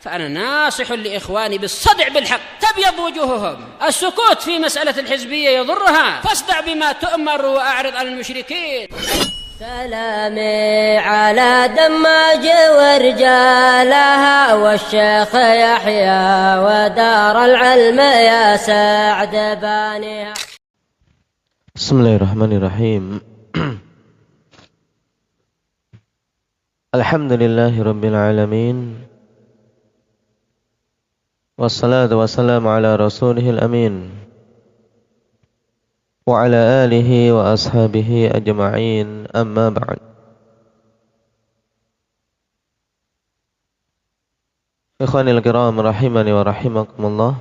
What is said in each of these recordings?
فأنا ناصح لإخواني بالصدع بالحق تبيض وجوههم. السكوت في مسألة الحزبية يضرها، فاصدع بما تؤمر وأعرض عن المشركين. سلامي على دماج ورجالها والشيخ يحيى ودار العلم يا سعد بانيها. بسم الله الرحمن الرحيم. الحمد لله رب العالمين والصلاة والسلام على رسوله الأمين وعلى آله وأصحابه أجمعين أما بعد. Ikhwanil kiram rahimani wa rahimakumullah.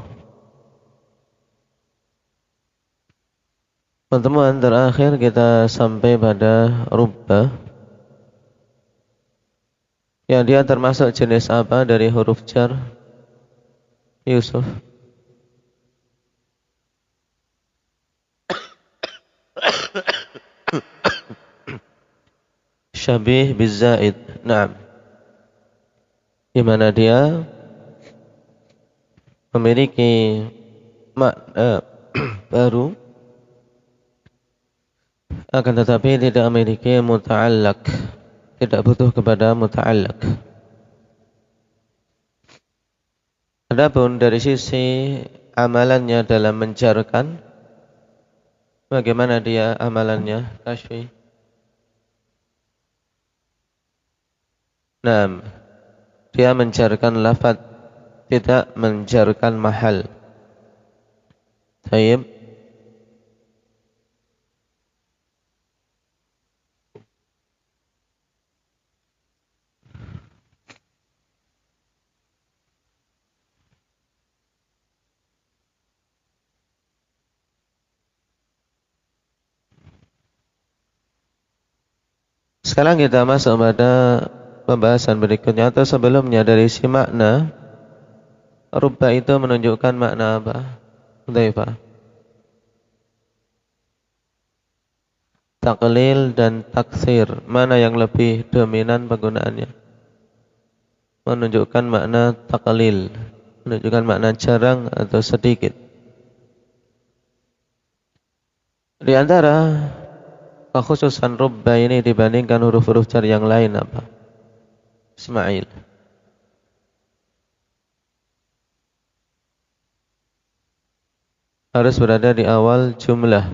Pertemuan terakhir kita sampai pada rubba, yang dia termasuk jenis apa dari huruf jar? Yusuf. Syabih bizaid. Naam. Di mana dia memiliki makna baru, akan tetapi tidak memiliki muta'allaq, tidak butuh kepada muta'allaq. Adapun dari sisi amalannya dalam menjarkan, bagaimana dia amalannya? Kashfi. Nah, dia menjarkan lafaz, tidak menjarkan mahal. Baik. Sekarang kita masuk pada pembahasan berikutnya, atau sebelumnya dari si makna rubba itu menunjukkan makna apa? Hudzaifah. Taqlil dan taksir, mana yang lebih dominan penggunaannya? Menunjukkan makna taqlil, menunjukkan makna jarang atau sedikit. Di antara kekhususan rubba ini dibandingkan huruf-huruf jar yang lain apa? Ismail. Harus berada di awal jumlah.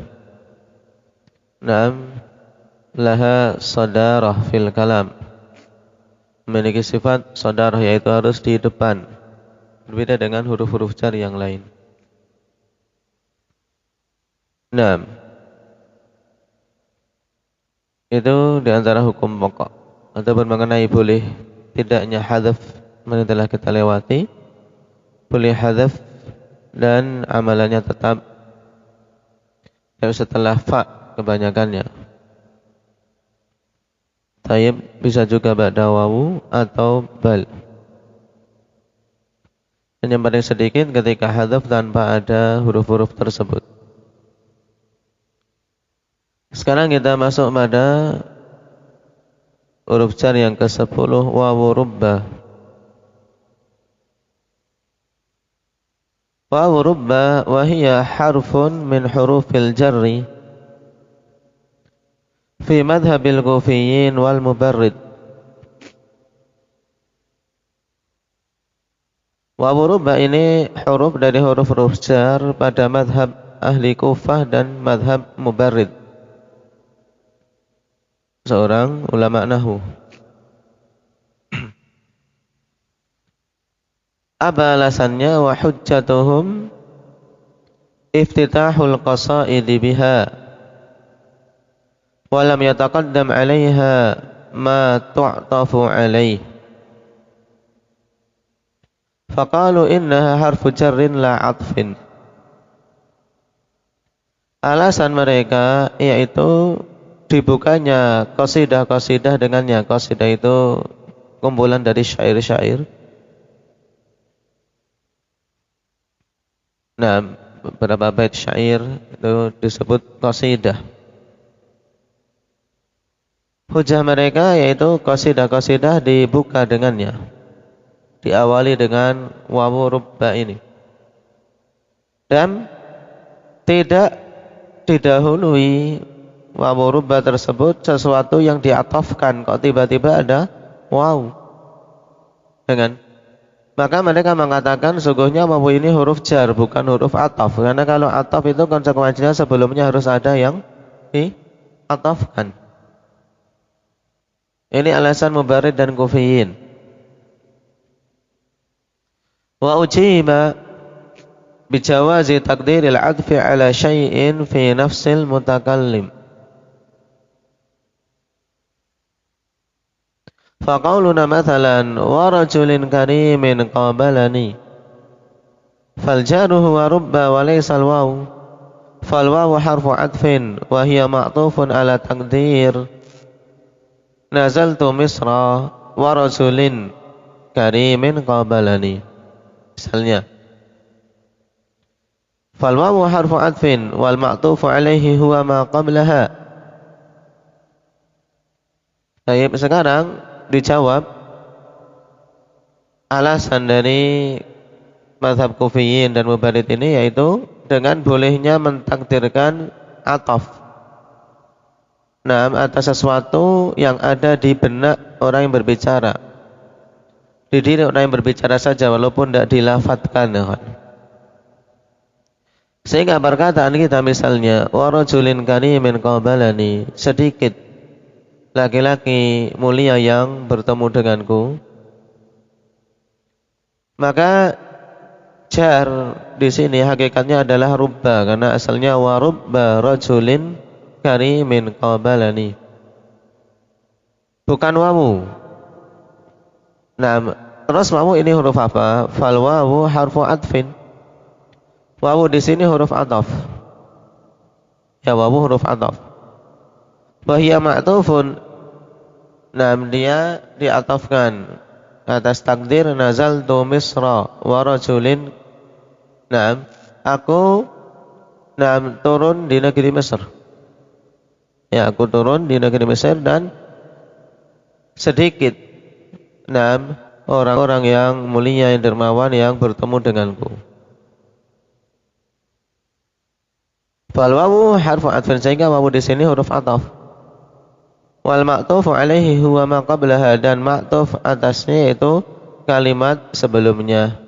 Naam, laha sadarah fil kalam. Memiliki sifat sadarah, yaitu harus di depan. Berbeda dengan huruf-huruf jar yang lain. Naam. Itu di antara hukum pokok. Ataupun mengenai boleh tidaknya hadzaf, mana telah kita lewati. Boleh hadzaf dan amalannya tetap setelah fa kebanyakannya. Tayyib bisa juga ba'da wawu atau bal. Dan yang paling sedikit ketika hadzaf tanpa ada huruf-huruf tersebut. Sekarang kita masuk pada huruf jar yang ke-10, wawu rubba. Wawu rubba wa hiya harfun min hurufil jarri fi madhhabil kufiyyin wal mubarrid. Wawu rubba ini huruf dari huruf-huruf jar pada madhab ahli Kufah dan madhab mubarrid, seorang ulama nahwu. Apa alasannya? Wa hujjatuhum iftitahul qasaidi biha wa lam yataqaddam 'alaiha ma tu'tafu 'alaihi. Faqalu innaha harfu jarrin la 'atfin. Alasan mereka yaitu dibukanya qasidah-qasidah dengannya. Qasidah itu kumpulan dari syair-syair. Nah, beberapa bait syair itu disebut qasidah. Hujah mereka yaitu qasidah-qasidah dibuka dengannya. diawali dengan wawu rubba ini. Dan tidak didahului wawu rubba tersebut sesuatu yang diatofkan, kok tiba-tiba ada wawu. Dengan maka mereka mengatakan sungguhnya wawu ini huruf jar bukan huruf ataf, karena kalau ataf itu konsekuensinya sebelumnya harus ada yang diatofkan. Ini alasan Mubarid dan Kufiyin. Wa ujiba bijawazi taqdiril adfi ala syai'in fi nafsil mutakallim. Faqauluna mathalan wa rajulin karimin qabalani fal jaru huwa rubba wa laysa al waw fal waw harfu adfin wa hiya ma'tufun ala taqdir nazaltu misra wa rajulin karimin qabalani. Misalnya fal wawu harfu adfin wal ma'tufu alaihi huwa ma qablaha. Baik, sekarang dijawab alasan dari mazhab Kufiyin dan Mubarid ini, yaitu dengan bolehnya mentakdirkan ataf atas sesuatu yang ada di benak orang yang berbicara, di diri orang yang berbicara saja walaupun tidak dilafatkan. Sehingga perkataan kita misalnya wa rajulin karimin qabalani, sedikit laki-laki mulia yang bertemu denganku, maka jar di sini hakikatnya adalah rubba, karena asalnya wa rubba rajulin karimin qabalani, bukan wawu. Nah, terus wawu ini huruf apa? Fal wawu harfu adfin. Wawu di sini huruf ataf. Ya, wawu huruf ataf. Wa hiya ma'tufun. Nah, dia diatafkan atas takdir nazaltu misra wa rajulin. Nah, aku turun di negeri Mesir. Ya, aku turun di negeri Mesir dan sedikit orang-orang yang mulia yang dermawan yang bertemu denganku. Fal wawu harfu atfin, sehingga wawu di sini huruf ataf. Wal ma'tufu alaihi huwa ma qablaha, dan ma'tuf atasnya itu kalimat sebelumnya.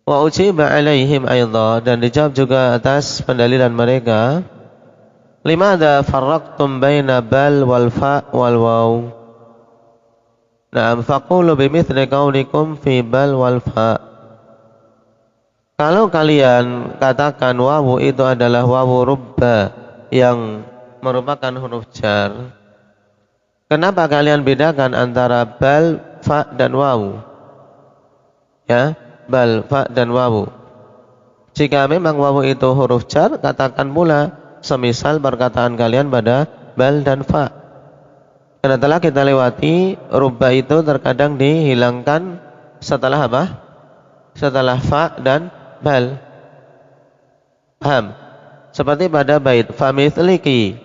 Wa ujiba alaihim aidha, dan dijawab juga atas pendalilan mereka. Limadha farraqtum baina bal wal fa wal waw? Na'am, faqulu bimithli qaulikum fi bal wal fa. Kalau kalian katakan wawu itu adalah wawu rubba yang merupakan huruf jar, kenapa kalian bedakan antara bal, fa dan wawu? Ya, bal, fa dan wawu. Jika memang wawu itu huruf jar, katakan pula semisal perkataan kalian pada bal dan fa. Karena telah kita lewati, rubba itu terkadang dihilangkan setelah apa? Setelah fa dan bal. Paham? Seperti pada bait famithliki,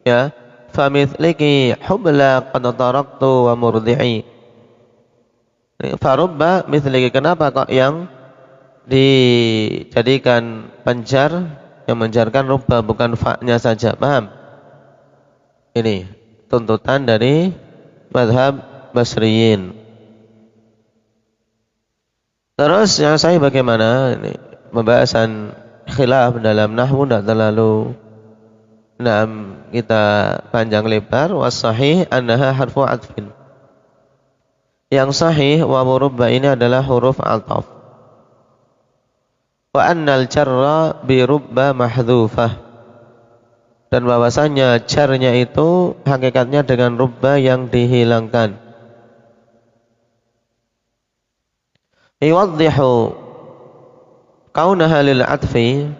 ya, famithliki hubla qad taraktu wa murdi'i. Farubba mithliki, kenapa kok yang dijadikan penjar, yang menjarkan rubba bukan fa-nya saja? Paham? Ini tuntutan dari mazhab Basriyin. Terus yang saya bagaimana? Ini pembahasan khilaf dalam nahwu tidak terlalu kita panjang lebar. Was sahih annaha harfu atfin. Yang sahih wawu rubba ini adalah huruf ataf. Wa annal jarra bi rubba mahdhufah, dan bahwasanya jarnya itu hakikatnya dengan rubba yang dihilangkan. Yuwaddihu kaunaha lil atfi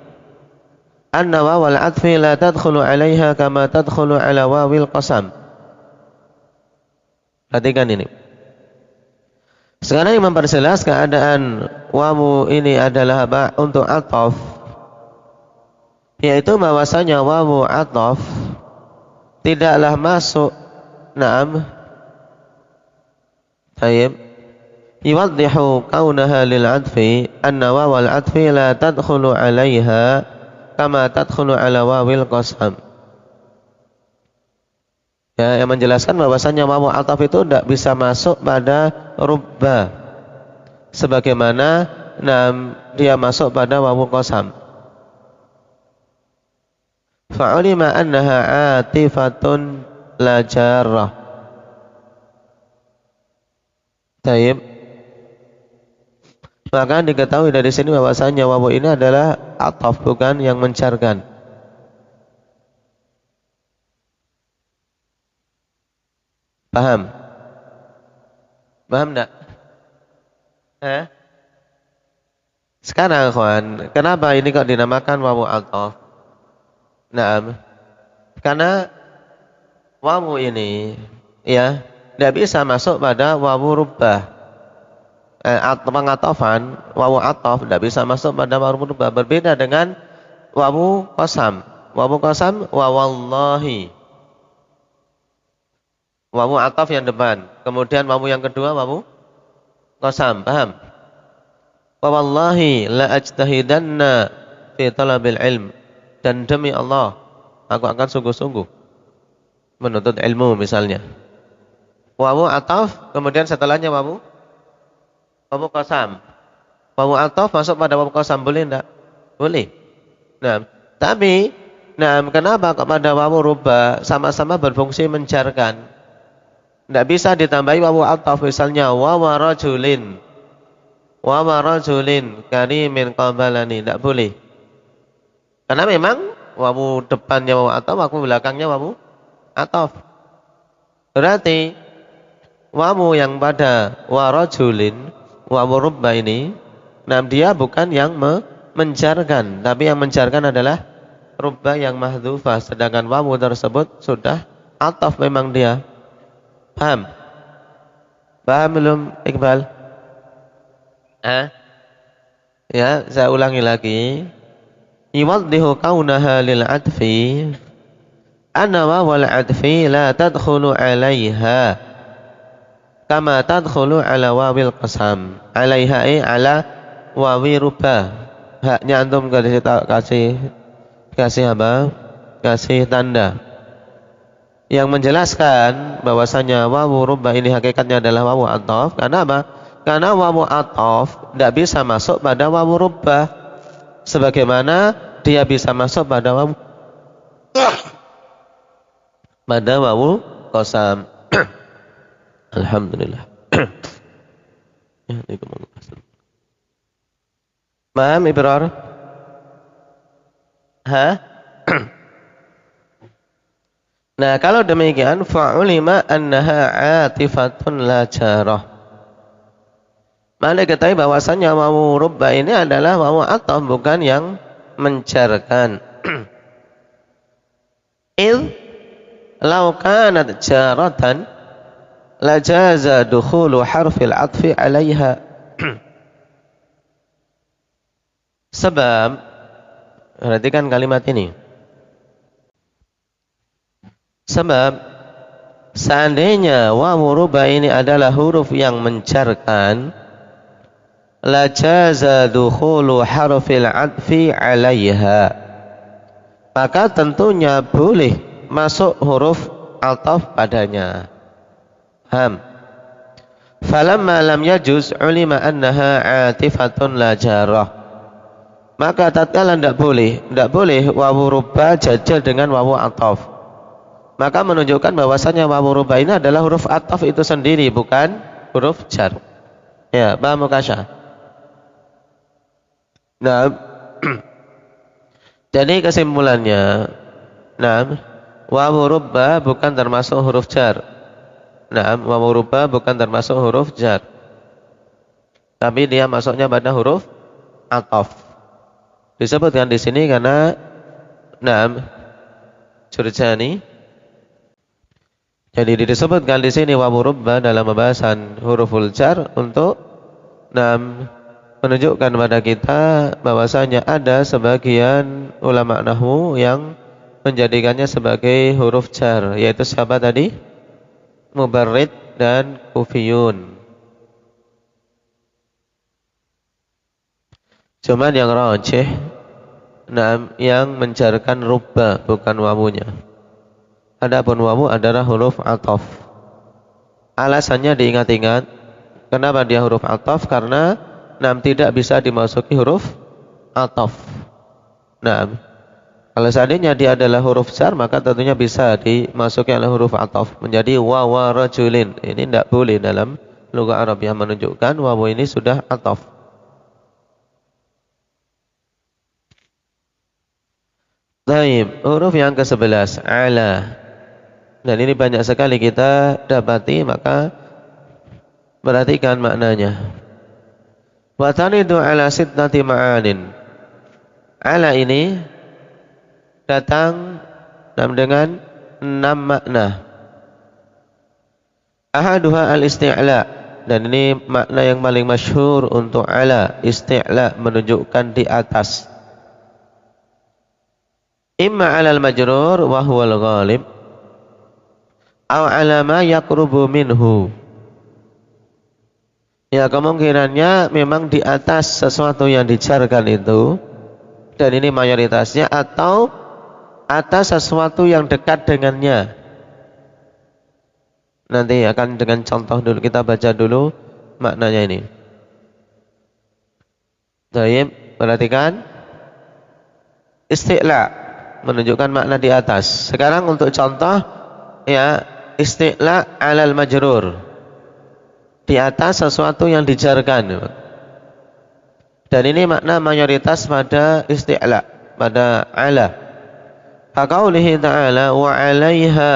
anna wawal atfi la tadkhulu 'alaiha kama tadkhulu 'ala wawil qasam. Perhatikan ini. Sekarang yang memperjelas keadaan wawu ini adalah apa? Untuk ataf, yaitu bahwasanya wawu ataf tidaklah masuk taib yuwaddihu kaunaha lil adfi anna wawal adfi la tadkhulu 'alaiha kama tadkhulu 'ala wawil qasam. Ya, yang menjelaskan bahwasanya wawu ataf itu tidak bisa masuk pada rubba sebagaimana dia masuk pada wawu qasam. Fa'ulima annaha 'atifatun la jarrah. Taib. Maka diketahui dari sini bahwasanya wawu ini adalah ataf, bukan yang mencarkan. Paham? Paham enggak? Sekarang kawan, kenapa ini kok dinamakan wawu ataf? Nah, karena wawu ini ya tidak bisa masuk pada wawu rubbah. Pengatofan wawu ataf tidak bisa masuk pada wawu rubbah, berbeda dengan wawu qasam. Wawu qasam wa wallahi. Wawu ataf yang depan, kemudian wawu yang kedua wawu qasam. Paham? Wa wallahi la ajtahidanna fi talabil ilm. Dan demi Allah, aku akan sungguh-sungguh menuntut ilmu misalnya. Wawu ataf, kemudian setelahnya wawu qasam. Wawu ataf masuk pada wawu qasam, boleh enggak? Boleh. Nah, tapi kenapa kepada wawu rubbah sama-sama berfungsi menjarkan? Enggak bisa ditambahi wawu ataf, misalnya wa rajulin karimin qabalani, enggak boleh. Karena memang wawu depannya wawu ataf, wawu belakangnya wawu ataf. Berarti wawu yang pada wa rajulin, wawu rubbah ini, dia bukan yang menjarkan, tapi yang menjarkan adalah rubbah yang mahdzufah, sedangkan wawu tersebut sudah ataf memang dia. Paham? Paham belum Iqbal? Ya, saya ulangi lagi. Yuwaddihu kaunaha lil adfi anna wawal adfi la tadkhulu 'alaiha kama tadkhulu 'ala wawil qasam. 'Alaiha ala wawi rubbah. Haknya antum kasih apa? Kasih tanda yang menjelaskan bahwasanya wawu rubbah ini hakikatnya adalah wawu ataf. Karena apa? Karena wawu ataf tidak bisa masuk pada wawu rubbah sebagaimana dia bisa masuk pada wawu qasam. Alhamdulillah. Paham Ibrar? Nah, kalau demikian fa'ulima annaha 'atifatun la jarah. Maka diketahui bahwasanya wawu rubbah ini adalah wawu ataf, bukan yang menjarkan. Il law kanat jaratan la jaza dukhulu harfil atfi 'alaiha. Sebab, perhatikan kalimat ini. Sebab seandainya wawu rubbah ini adalah huruf yang menjarkan, la jaza dukhulu harfil atfi 'alaiha, maka tentunya boleh masuk huruf ataf padanya. Paham? Falamma lam yajuz ulima annaha 'atifatun la jarah. Maka tatkala tidak boleh wawu rubbah jajal dengan wawu ataf, maka menunjukkan bahwasanya wawu rubbah ini adalah huruf ataf itu sendiri, bukan huruf jar. Ya, paham Mukasha? Nah, jadi kesimpulannya, wawu rubbah bukan termasuk huruf jar. Wawu rubbah bukan termasuk huruf jar, tapi dia masuknya pada huruf ataf. Disebutkan di sini karena Jurjani. Jadi disebutkan di sini wawu rubbah dalam pembahasan huruful jar untuk menunjukkan kepada kita bahwasanya ada sebagian ulama nahwu yang menjadikannya sebagai huruf jar, yaitu siapa tadi? Mubarrid dan Kufiyun. Cuman yang rajih, yang menjarkan rubba bukan wawunya. Adapun wawu adalah huruf ataf. Alasannya diingat-ingat. Kenapa dia huruf ataf? Karena tidak bisa dimasuki huruf ataf. Kalau seandainya dia adalah huruf jar, maka tentunya bisa dimasuki oleh huruf ataf menjadi wawa rajulin. Ini tidak boleh dalam lugah Arab yang menunjukkan wawu ini sudah ataf. Baik, huruf yang ke-11 ala. Dan ini banyak sekali kita dapati, maka perhatikan maknanya. Wa tanidu ala sittati ma'anin. Ala ini datang dengan 6 makna. Ahaduha al-isti'la, dan ini makna yang paling masyhur untuk ala. Isti'la menunjukkan di atas. Imma alal majrur wa huwal ghalib, aw ala ma yaqrubu minhu. Ya, kemungkinannya memang di atas sesuatu yang dijarkan itu, dan ini mayoritasnya, atau atas sesuatu yang dekat dengannya. Nanti akan dengan contoh dulu, kita baca dulu maknanya ini. Baik, perhatikan. Isti'la menunjukkan makna di atas. Sekarang untuk contoh, ya, isti'la alal majrur, di atas sesuatu yang dijarkan. Dan ini makna mayoritas pada isti'la, pada ala. Faqaulihi ta'ala wa 'alaiha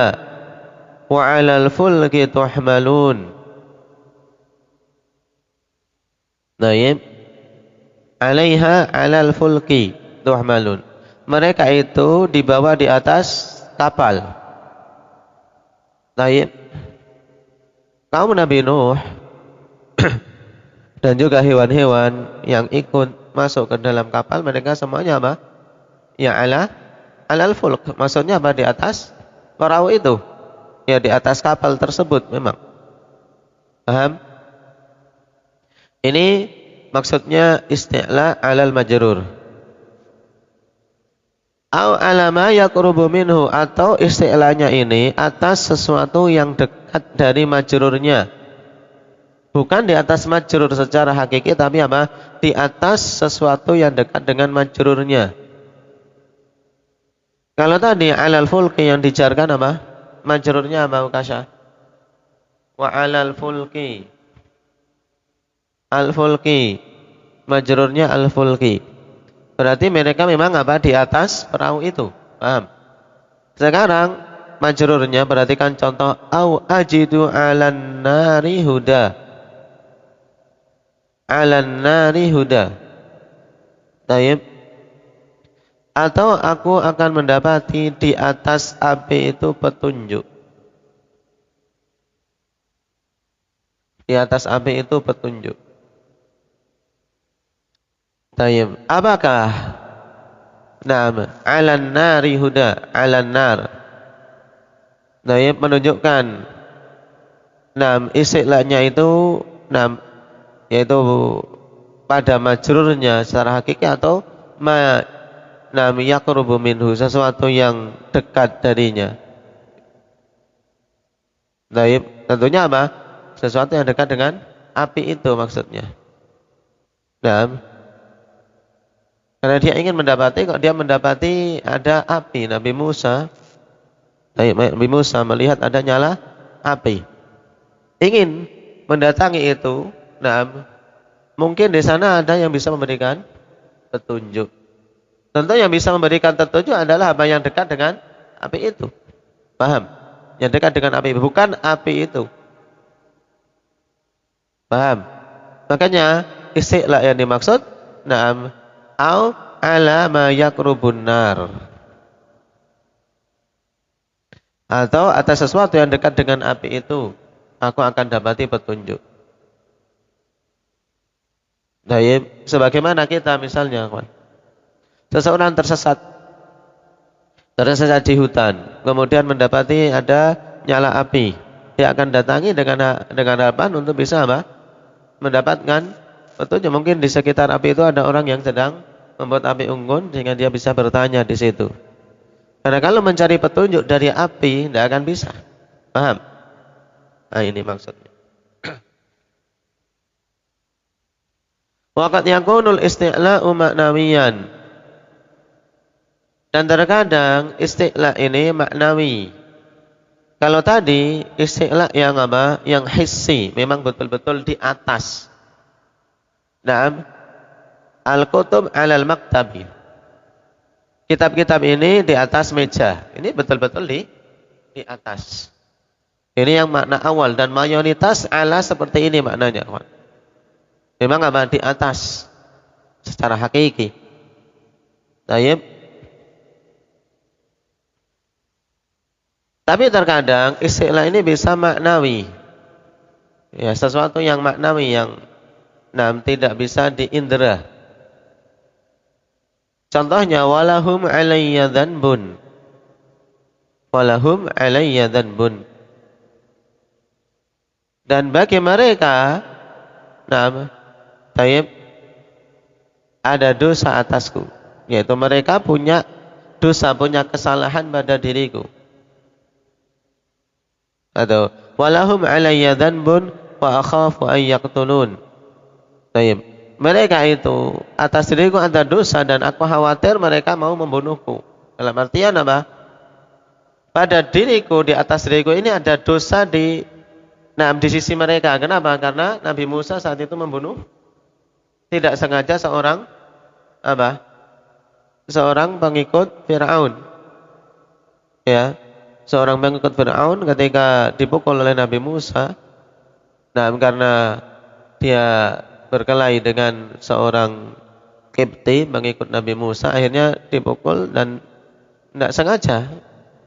wa 'alal fulki tuhmalun. Baik. 'Alaiha 'alal fulki tuhmalun. Mereka itu dibawa di atas kapal. Baik. Kaum Nabi Nuh dan juga hewan-hewan yang ikut masuk ke dalam kapal, mereka semuanya apa? Ya alal fulk. Maksudnya apa? Di atas perahu itu. Ya, di atas kapal tersebut memang. Paham? Ini maksudnya isti'la alal majrur. Au alama yaqrubu minhu, atau isti'lanya ini atas sesuatu yang dekat dari majrurnya. Bukan di atas majrur secara hakiki, tapi apa? Di atas sesuatu yang dekat dengan majrurnya. Kalau tadi alal fulki yang dijarkan apa? Majrurnya apa, Ukasha? Wa alal fulki. Al-fulki. Majrurnya al-fulki. Berarti mereka memang apa? Di atas perahu itu. Paham? Sekarang majrurnya, perhatikan contoh. Au ajidu 'alan nari huda. 'Alan nari huda. Baik. Atau aku akan mendapati di atas api itu petunjuk. Di atas api itu petunjuk. Tayyib. Apakah? Naam, 'alan nari huda, 'alan nar. Tayyib menunjukkan isti'lanya itu yaitu pada majrurnya secara hakiki, atau yaqrubu minhu, sesuatu yang dekat darinya. Tayyib, tentunya apa? Sesuatu yang dekat dengan api itu maksudnya. Karena dia ingin mendapati, kok dia mendapati ada api. Nabi Musa melihat ada nyala api. Ingin mendatangi itu. Mungkin di sana ada yang bisa memberikan petunjuk. Tentu yang bisa memberikan petunjuk adalah apa yang dekat dengan api itu. Paham? Yang dekat dengan api, bukan api itu. Paham? Makanya isti'la yang dimaksud, au ala ma yaqrubun nar, atau atas sesuatu yang dekat dengan api itu aku akan dapati petunjuk. Baik, sebagaimana kita misalnya, seseorang tersesat di hutan, kemudian mendapati ada nyala api, dia akan datangi dengan harapan untuk bisa apa? Mendapatkan petunjuk. Mungkin di sekitar api itu ada orang yang sedang membuat api unggun sehingga dia bisa bertanya di situ. Karena kalau mencari petunjuk dari api tidak akan bisa. Paham? Nah, ini maksudnya. Waqad yakunul isti'la'u maknawiyan. Dan terkadang isti'la' ini maknawi. Kalau tadi isti'la' yang apa? Yang hissi, memang betul-betul di atas. Naam. Al-kutub 'alal maktabi. Kitab-kitab ini di atas meja. Ini betul-betul di atas. Ini yang makna awal dan mayoritas ala seperti ini maknanya, kawan. Memang apa? Di atas secara hakiki. Baik. Tapi terkadang istilah ini bisa maknawi. Ya, sesuatu yang maknawi yang tidak bisa diindra. Contohnya walahum alayya dzanbun. Walahum alayya dzanbun. Dan bagi mereka ada dosa atasku, yaitu mereka punya dosa, punya kesalahan pada diriku. Atau walahum alayya dzanbun wa akhafu an yaqtulun. Mereka itu atas diriku ada dosa dan aku khawatir mereka mau membunuhku. Dalam artian apa? Pada diriku, di atas diriku ini ada dosa di sisi mereka. Kenapa? Karena Nabi Musa saat itu membunuh tidak sengaja seorang pengikut Fir'aun. Ya, seorang pengikut Fir'aun ketika dipukul oleh Nabi Musa, karena dia berkelahi dengan seorang Qibti pengikut Nabi Musa, akhirnya dipukul dan tidak sengaja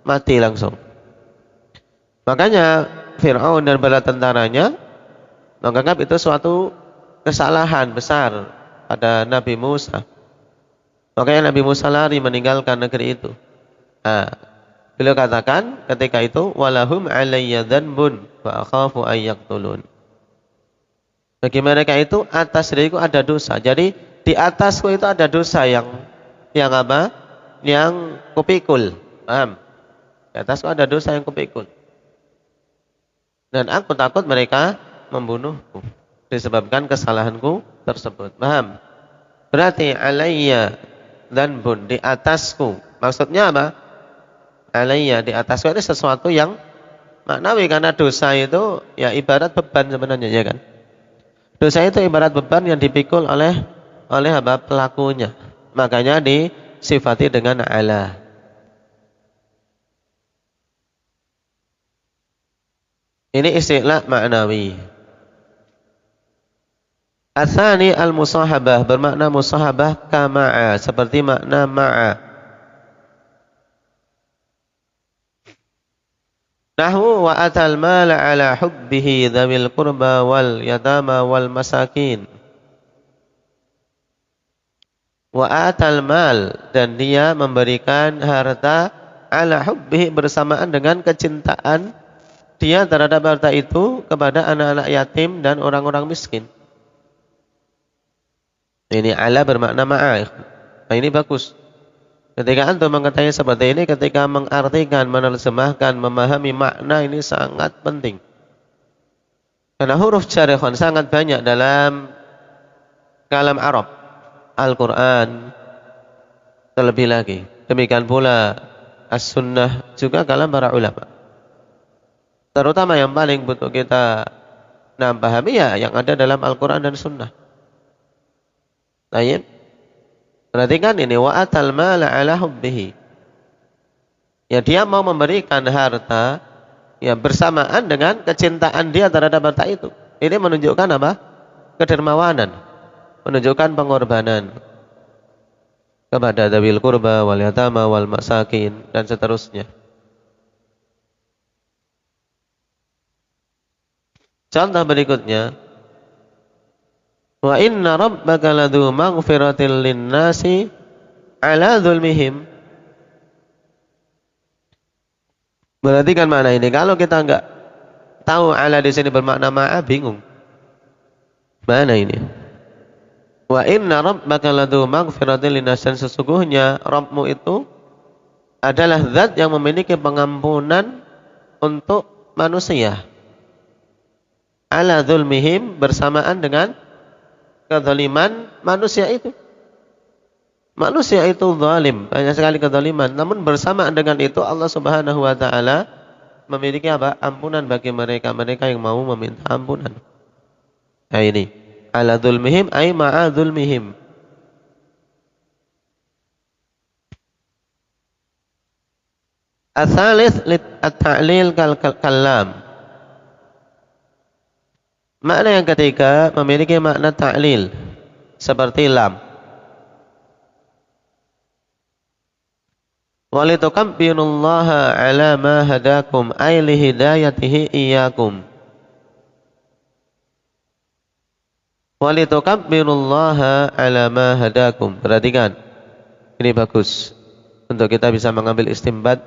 mati langsung. Makanya Fir'aun dan bala tentaranya menganggap itu suatu kesalahan besar pada Nabi Musa. Makanya Nabi Musa lari meninggalkan negeri itu. Beliau katakan ketika itu walahum alayya dzanbun wa akhafu an yaqtulun. Bagi mereka itu atas diriku ada dosa. Jadi di atasku itu ada dosa yang apa? Yang kupikul. Paham? Di atasku ada dosa yang kupikul. Dan aku takut mereka membunuhku disebabkan kesalahanku tersebut. Paham? Berarti alayya dzanbun, di atasku. Maksudnya apa? Alayya, di atasku itu sesuatu yang maknawi, karena dosa itu ya ibarat beban sebenarnya, ya kan? Dosa itu ibarat beban yang dipikul oleh apa? Pelakunya. Makanya disifati dengan ala. Ini istilah maknawi. Atsani al-musahabah, bermakna musahabah kama'a, seperti makna ma'a. Nahwu wa atal mala ala hubbihi dzawil qurba wal yatama wal masakin. Wa atal mal, dan dia memberikan harta ala hubbihi, bersamaan dengan kecintaan dia terhadap harta itu kepada anak-anak yatim dan orang-orang miskin. Ini ala bermakna ma'a. Nah, ini bagus. Ketika antum mengetahui seperti ini, ketika mengartikan, menerjemahkan, memahami makna, ini sangat penting. Karena huruf jarihun sangat banyak dalam kalam Arab, Al-Quran, terlebih lagi. Demikian pula As-Sunnah, juga kalam para ulama. Terutama yang paling butuh kita pahami ya yang ada dalam Al-Quran dan Sunnah. Baik. Perhatikan ini, wa atal mala ala hubbihi. Ya, dia mau memberikan harta ya bersamaan dengan kecintaan dia terhadap harta itu. Ini menunjukkan apa? Kedermawanan, menunjukkan pengorbanan kepada dzawil qurba wal yatama wal masakin dan seterusnya. Contoh berikutnya, wa inna rabbaka ladzu maghfiratin lin-nasi ala dzulmihim. Perhatikan makna ini. Kalau kita enggak tahu ala di sini bermakna ma'a, bingung. Mana ini? Wa inna rabbaka ladu maghfiratin linnas, dan sesungguhnya Rabbmu itu adalah zat yang memiliki pengampunan untuk manusia. Ala dzulmihim, bersamaan dengan kezaliman manusia itu. Manusia itu zalim, banyak sekali kezaliman. Namun bersamaan dengan itu Allah Subhanahu wa taala memiliki apa? Ampunan bagi mereka yang mau meminta ampunan. Nah ini, ala dzulmihim ay ma'a dzulmihim. Ats-tsalits at-ta'lil kalam. Makna yang ketiga memiliki makna ta'lil seperti lam. Walitukabbirullaha ala ma hadakum ay li hidayatihi iyyakum. Walitukabbirullaha ala ma hadakum. Perhatikan. Ini bagus untuk kita bisa mengambil istinbat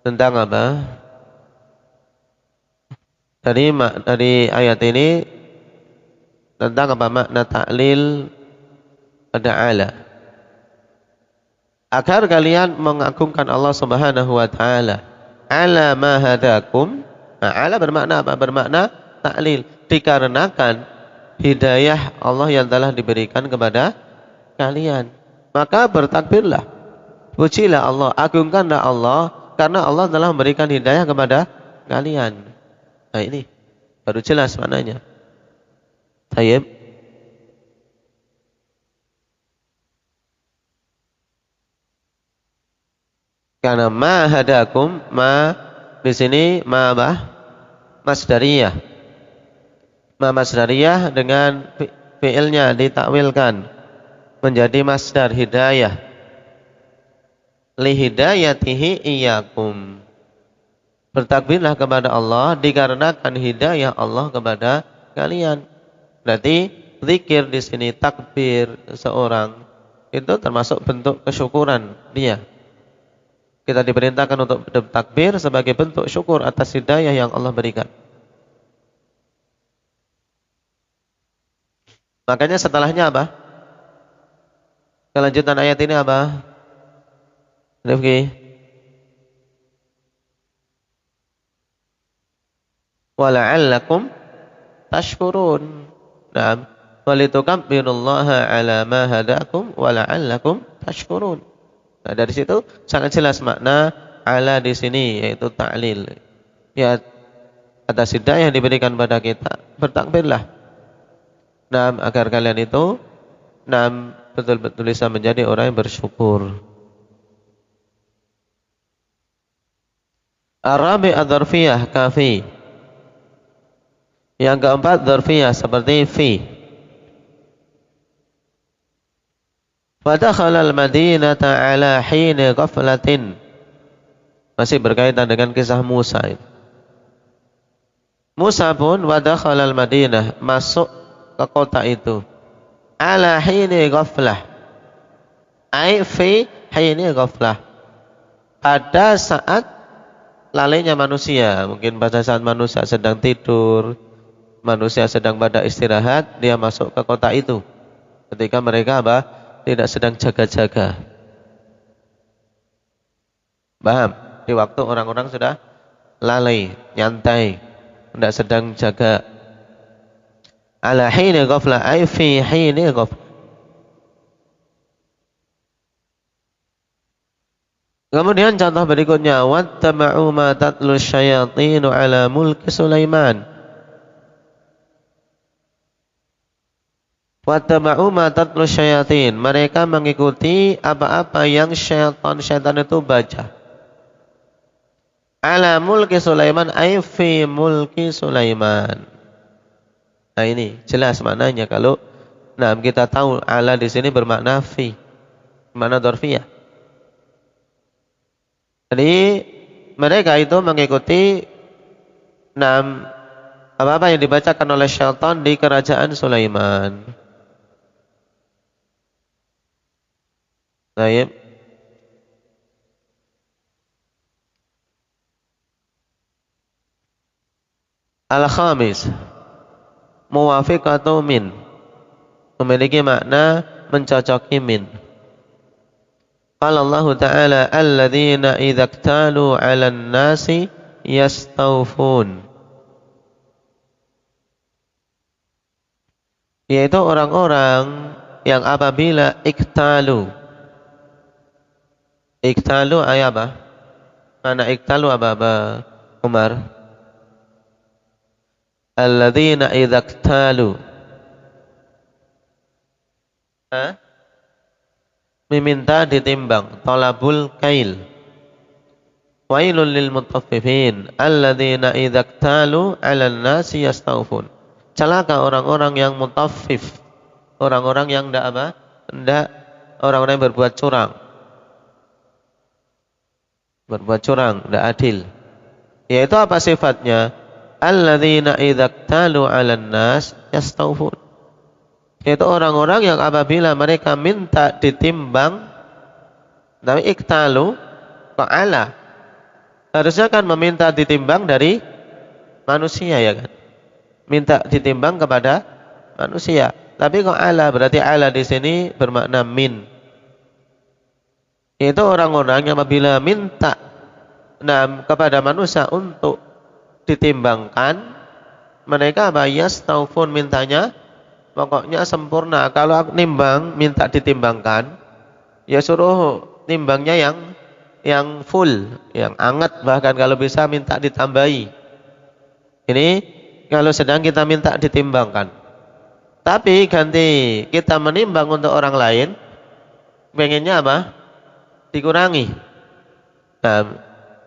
tentang apa? Dari ayat ini tentang apa makna ta'lil pada ala. Agar kalian mengagungkan Allah Subhanahu wa taala. Ala ma hadakum. Nah, ala bermakna apa? Bermakna ta'lil, dikarenakan hidayah Allah yang telah diberikan kepada kalian. Maka bertakbirlah. Pujilah Allah, agungkanlah Allah karena Allah telah memberikan hidayah kepada kalian. Nah, ini baru jelas maknanya. Tayyib. Karena ma hadakum, ma di sini ma apa? Masdariyah. Ma masdariyah dengan fi'ilnya ditakwilkan menjadi masdar hidayah. Li hidayatihi iyyakum. Bertakbirlah kepada Allah dikarenakan hidayah Allah kepada kalian. Berarti zikir di sini, takbir seorang itu termasuk bentuk kesyukuran dia. Kita diperintahkan untuk bertakbir sebagai bentuk syukur atas hidayah yang Allah berikan. Makanya setelahnya apa? Kelanjutan ayat ini apa? Rifki. Wala'allakum tashkurun. Naam. Walitukabbirullaha ala ma hadakum wala'allakum tashkurun. Nah, dari situ sangat jelas makna ala di sini, yaitu ta'lil. Ya, atas hidayah yang diberikan pada kita, bertakbirlah. Naam, agar kalian itu betul-betul bisa menjadi orang yang bersyukur. Arabi adzarfiyah kafi. Yang keempat dzarfiyah seperti fi. Fadakhala al-Madinata ala hini ghaflatin. Masih berkaitan dengan kisah Musa. Musa pun wadakhala al-Madinah, masuk ke kota itu. Ala hini ghaflah. Ai fi hini ghaflah. Pada saat lalainya manusia, mungkin pada saat manusia sedang tidur, manusia sedang pada istirahat, dia masuk ke kota itu. Ketika mereka apa? Tidak sedang jaga-jaga. Paham? Di waktu orang-orang sudah lalai, nyantai, tidak sedang jaga. Ala hini ghaflah ay fi hini ghaflah. Kemudian contoh berikutnya, wattaba'u ma tatlu syayatinu ala mulki Sulaiman. Wattaba'u ma tatlu syayatin. Mereka mengikuti apa-apa yang syaitan itu baca. Ala mulki Sulaiman ay fi mulki Sulaiman. Nah, ini jelas maknanya kalau kita tahu ala di sini bermakna fi. Makna dzarfiyah. Jadi mereka itu mengikuti apa-apa yang dibacakan oleh syaitan di kerajaan Sulaiman. Baik. Al-khamis muwafiqatu min. memiliki makna mencocoki min. Qala Allah Ta'ala alladzina idza iktalu 'alan nasi yastawfun, yaitu orang-orang yang apabila iktalu ayat apa? Mana iktalu apa Umar? Alladzina idza iktalu, meminta ditimbang, talabul kail. Wailul lil mutaffifin alladzina idza iktalu 'alan nasi yastawfun. Celaka orang-orang yang mutaffif, orang-orang yang orang-orang yang berbuat curang, tidak adil. Yaitu apa sifatnya? Alladzina idza iktalu 'alan nas yastawfun, yaitu orang-orang yang apabila mereka minta ditimbang, tapi iktalu fa'ala, harusnya kan meminta ditimbang dari manusia, ya kan? Minta ditimbang kepada manusia. Tapi kok ala, berarti ala di sini bermakna min. Itu orang-orang yang apabila minta kepada manusia untuk ditimbangkan, mereka yastawfun, mintanya pokoknya sempurna. Kalau nimbang minta ditimbangkan, ya suruh timbangnya yang full, yang anget, bahkan kalau bisa minta ditambahi. Ini kalau sedang kita minta ditimbangkan. Tapi ganti kita menimbang untuk orang lain, pengennya apa? Dikurangi.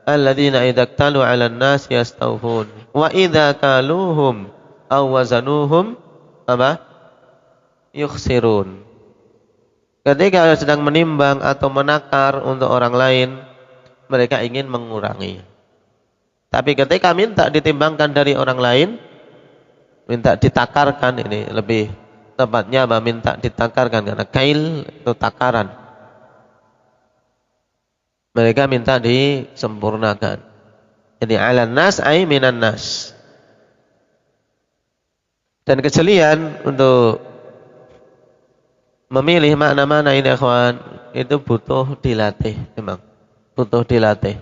Alladzina idza iktalu 'alan nas yastawfun wa idza kaluhum aw wazanuhum yukhsirun. Ketika sedang menimbang atau menakar untuk orang lain, mereka ingin mengurangi. Tapi ketika minta ditimbangkan dari orang lain, minta ditakarkan, ini lebih tepatnya minta ditakarkan, karena kail itu takaran. Mereka minta disempurnakan. Jadi 'alan nas ay minan nas. Dan kejelian untuk memilih makna-makna ini, ikhwan, itu butuh dilatih, memang butuh dilatih.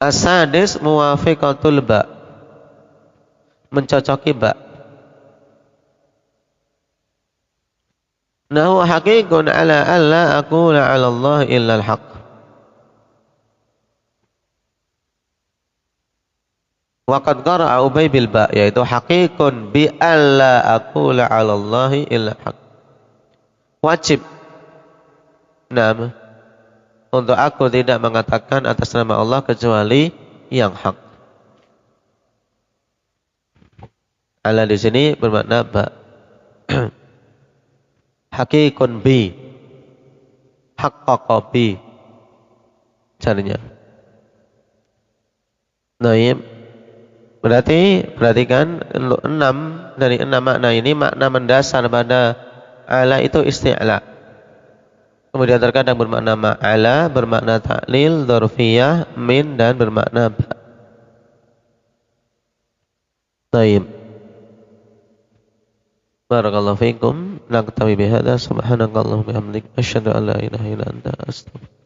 As-sadis muwafiqatul ba, mencocoki ba. Nahu haqiqun ala alla aqula 'ala Allah illa al-haq. Wa qad qara'a Ubay bil ba, yaitu haqiqun bi alla aqula 'ala Allah illa al-haq. Wajib untuk aku tidak mengatakan atas nama Allah kecuali yang hak. Ala di sini bermakna ba. Haqiqun bi, haqqaqa bi, caranya. Naim. Berarti perhatikan 6 dari 6 makna ini, makna mendasar pada ala itu isti'la. Kemudian terkadang bermakna ma'ala, bermakna ta'lil, dzarfiyah, min, dan bermakna ba. Baik. Barakallahu fiikum. Naktafi bihadza, subhanakallahumma wa bihamdik, asyhadu an la ilaha illa anta, astaghfiruka.